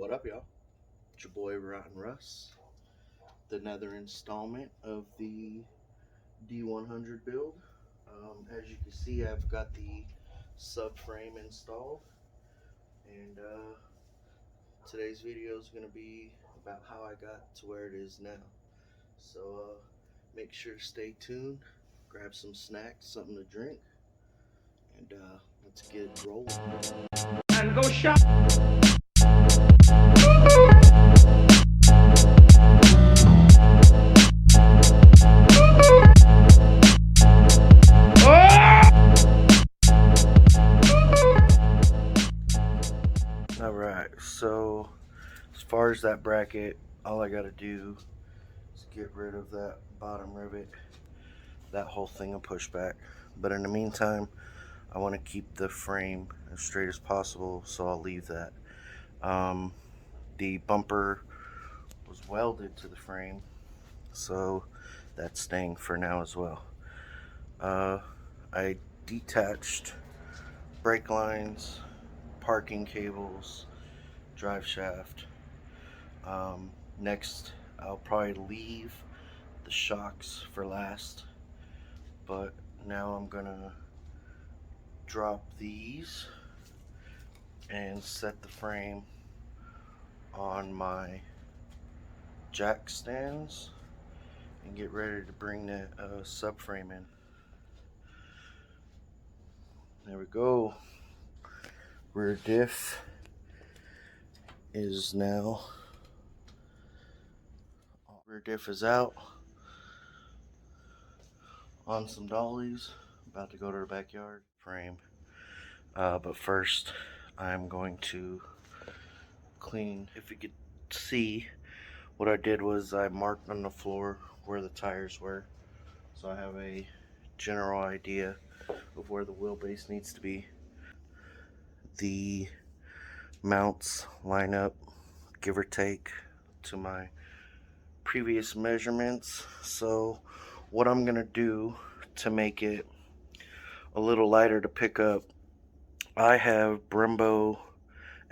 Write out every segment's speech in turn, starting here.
What up, y'all? It's your boy Rotten Russ. Another installment of the D100 build. As you can see, I've got the subframe installed, and today's video is going to be about how I got to where it is now. So make sure to stay tuned, grab some snacks, something to drink, and let's get rolling. And go shop. Alright, so as far as that bracket, all I gotta do is get rid of that bottom rivet, that whole thing will push back. But in the meantime, I want to keep the frame as straight as possible, so I'll leave that. The bumper was welded to the frame, so that's staying for now as well. I detached brake lines, parking cables, drive shaft. Next, I'll probably leave the shocks for last, but now I'm gonna drop these and set the frame on my jack stands and get ready to bring that subframe in. There we go. Rear diff is now, rear diff is out on some dollies, about to go to the backyard frame. But first I'm going to clean. If you could see, what I did was I marked on the floor where the tires were, so I have a general idea of where the wheelbase needs to be. The mounts line up, give or take, to my previous measurements. So what I'm gonna do to make it a little lighter to pick up, I have Brembo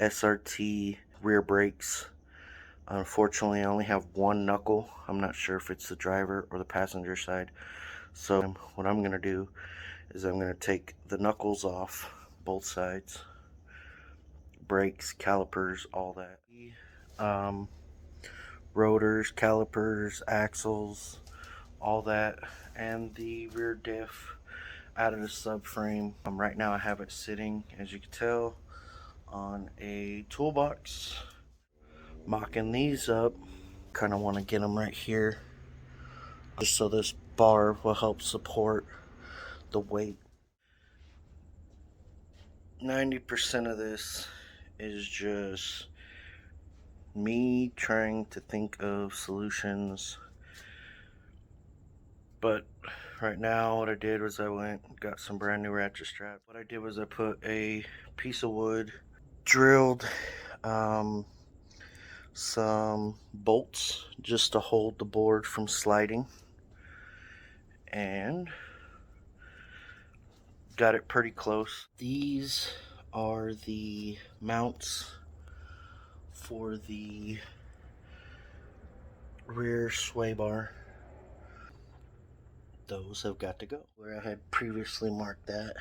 SRT rear brakes. Unfortunately, I only have one knuckle. I'm not sure if it's the driver or the passenger side. So what I'm gonna do is I'm gonna take the knuckles off both sides, brakes, calipers, all that. Rotors, calipers, axles, all that, and the rear diff out of the subframe. Right now I have it sitting, as you can tell, on a toolbox. Mocking these up, kind of want to get them right here, just so this bar will help support the weight. 90% of this is just me trying to think of solutions, but right now what I did was I went and got some brand new ratchet straps. What I did was I put a piece of wood, drilled some bolts just to hold the board from sliding, and got it pretty close. These are the mounts for the rear sway bar. Those have got to go. Where I had previously marked that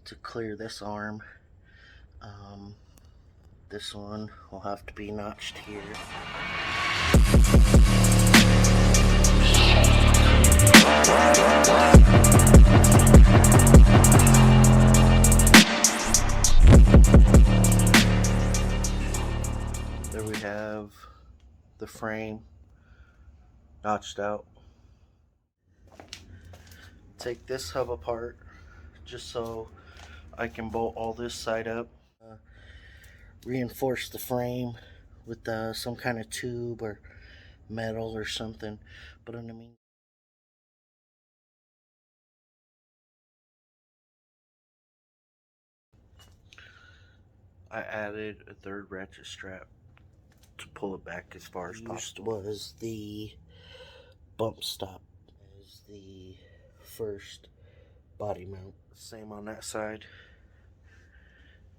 to clear this arm, this one will have to be notched here. There we have the frame notched out. Take this hub apart just so I can bolt all this side up. Reinforce the frame with some kind of tube or metal or something, but in the meantime, I added a third ratchet strap to pull it back as far as possible. Was the bump stop as the first body mount. Same on that side,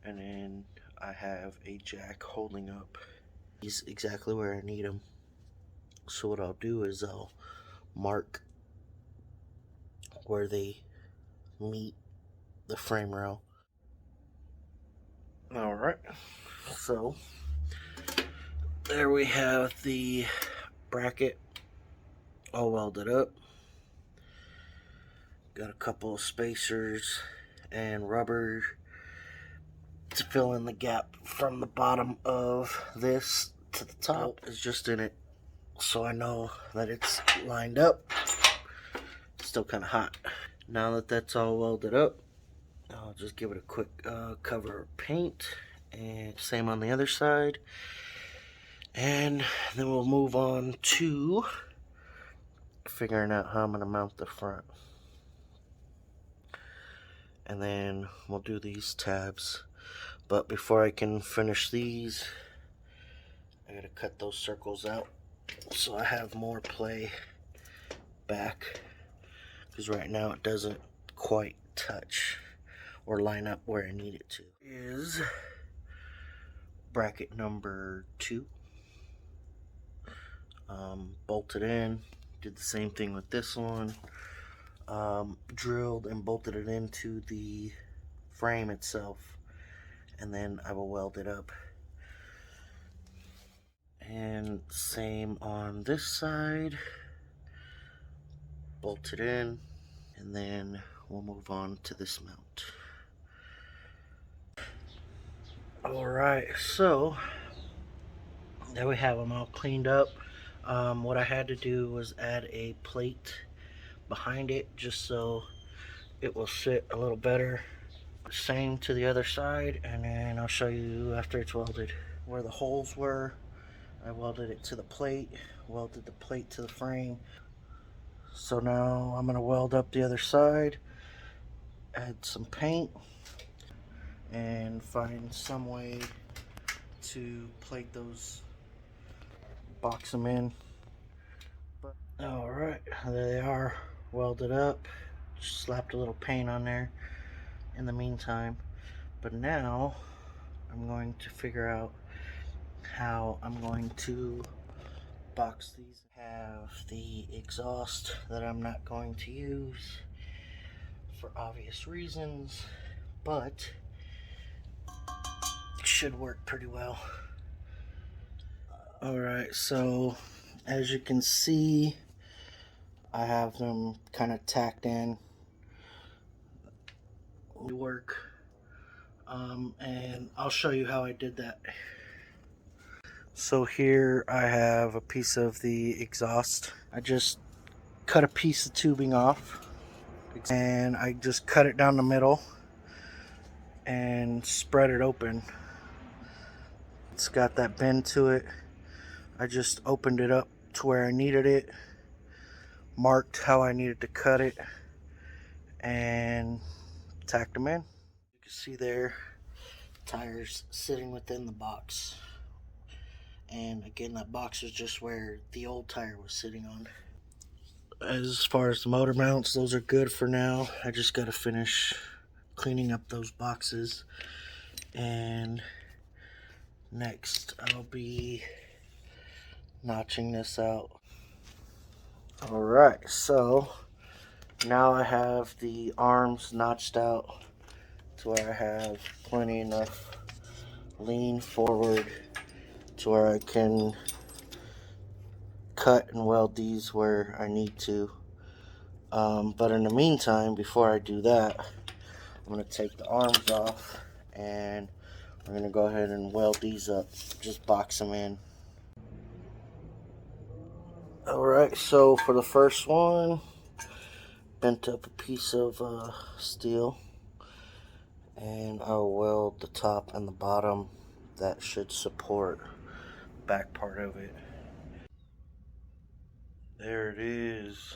and then I have a jack holding up. He's exactly where I need him. So what I'll do is I'll mark where they meet the frame rail. Alright, so there we have the bracket all welded up. Got a couple of spacers and rubber to fill in the gap from the bottom of this to the top. Is just in it, so I know that it's lined up. It's still kind of hot. Now that that's all welded up, I'll just give it a quick cover of paint, and same on the other side. And then we'll move on to figuring out how I'm going to mount the front. And then we'll do these tabs. But before I can finish these, I gotta cut those circles out so I have more play back, because right now it doesn't quite touch or line up where I need it to. Is bracket number 2. Bolted in. Did the same thing with this one. Drilled and bolted it into the frame itself, and then I will weld it up. And same on this side. Bolt it in, and then we'll move on to this mount. Alright, so there we have them all cleaned up. What I had to do was add a plate behind it just so it will sit a little better. Same to the other side, and then I'll show you after it's welded. Where the holes were, I welded it to the plate, welded the plate to the frame. So now I'm going to weld up the other side, add some paint, and find some way to plate those, box them in. Alright, there they are, welded up. Just slapped a little paint on there in the meantime. But now I'm going to figure out how I'm going to box these. Have the exhaust that I'm not going to use for obvious reasons, but it should work pretty well. Alright, so as you can see, I have them kind of tacked in. Work, and I'll show you how I did that. So here I have a piece of the exhaust. I just cut a piece of tubing off, and I just cut it down the middle and spread it open. It's got that bend to it. I just opened it up to where I needed it, marked how I needed to cut it, and tacked them in. You can see there, tires sitting within the box. And again, that box is just where the old tire was sitting on. As far as the motor mounts, those are good for now. I just got to finish cleaning up those boxes. And next, I'll be notching this out. Alright, so now I have the arms notched out to where I have plenty enough lean forward to where I can cut and weld these where I need to. But in the meantime, before I do that, I'm going to take the arms off, and we're going to go ahead and weld these up, just box them in. Alright, so for the first one, bent up a piece of steel, and I'll weld the top and the bottom. That should support the back part of it. There it is.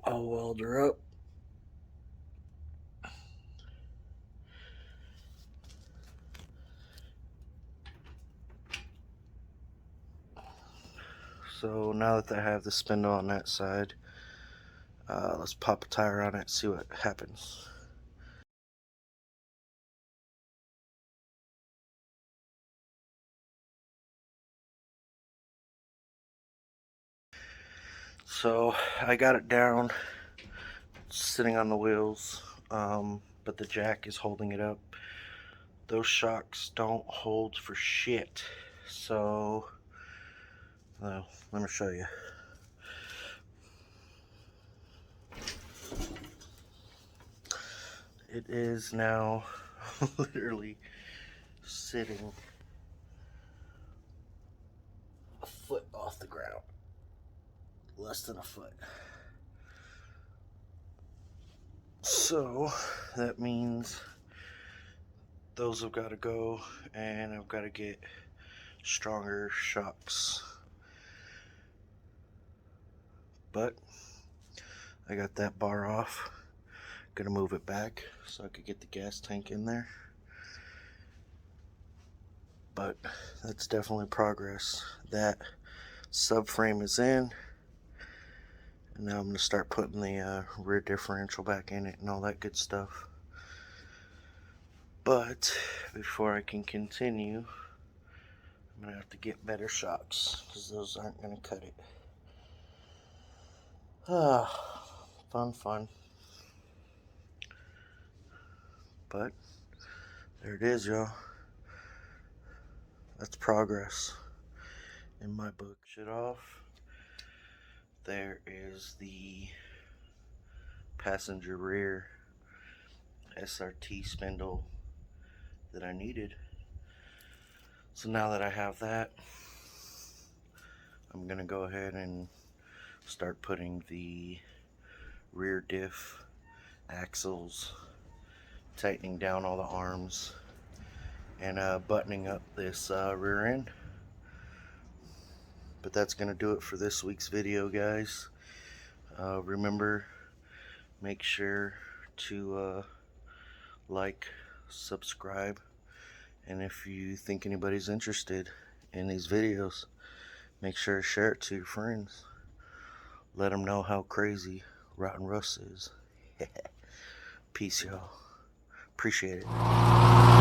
I'll weld her up. So now that I have the spindle on that side, Let's pop a tire on it, see what happens. So I got it down, sitting on the wheels, but the jack is holding it up. Those shocks don't hold for shit. So, well, let me show you. It is now literally sitting a foot off the ground. Less than a foot. So that means those have got to go, and I've got to get stronger shocks. But I got that bar off. Gonna move it back so I could get the gas tank in there. But that's definitely progress. That subframe is in, and now I'm gonna start putting the rear differential back in it and all that good stuff. But before I can continue, I'm gonna have to get better shocks because those aren't gonna cut it. Ah, fun. But there it is, y'all. That's progress in my book. Shit off. There is the passenger rear SRT spindle that I needed. So now that I have that, I'm gonna go ahead and start putting the rear diff axles, tightening down all the arms, and buttoning up this rear end. But that's gonna do it for this week's video, guys. Remember, make sure to like, subscribe, and if you think anybody's interested in these videos, make sure to share it to your friends. Let them know how crazy Rotten Russ is. Peace, y'all. Appreciate it.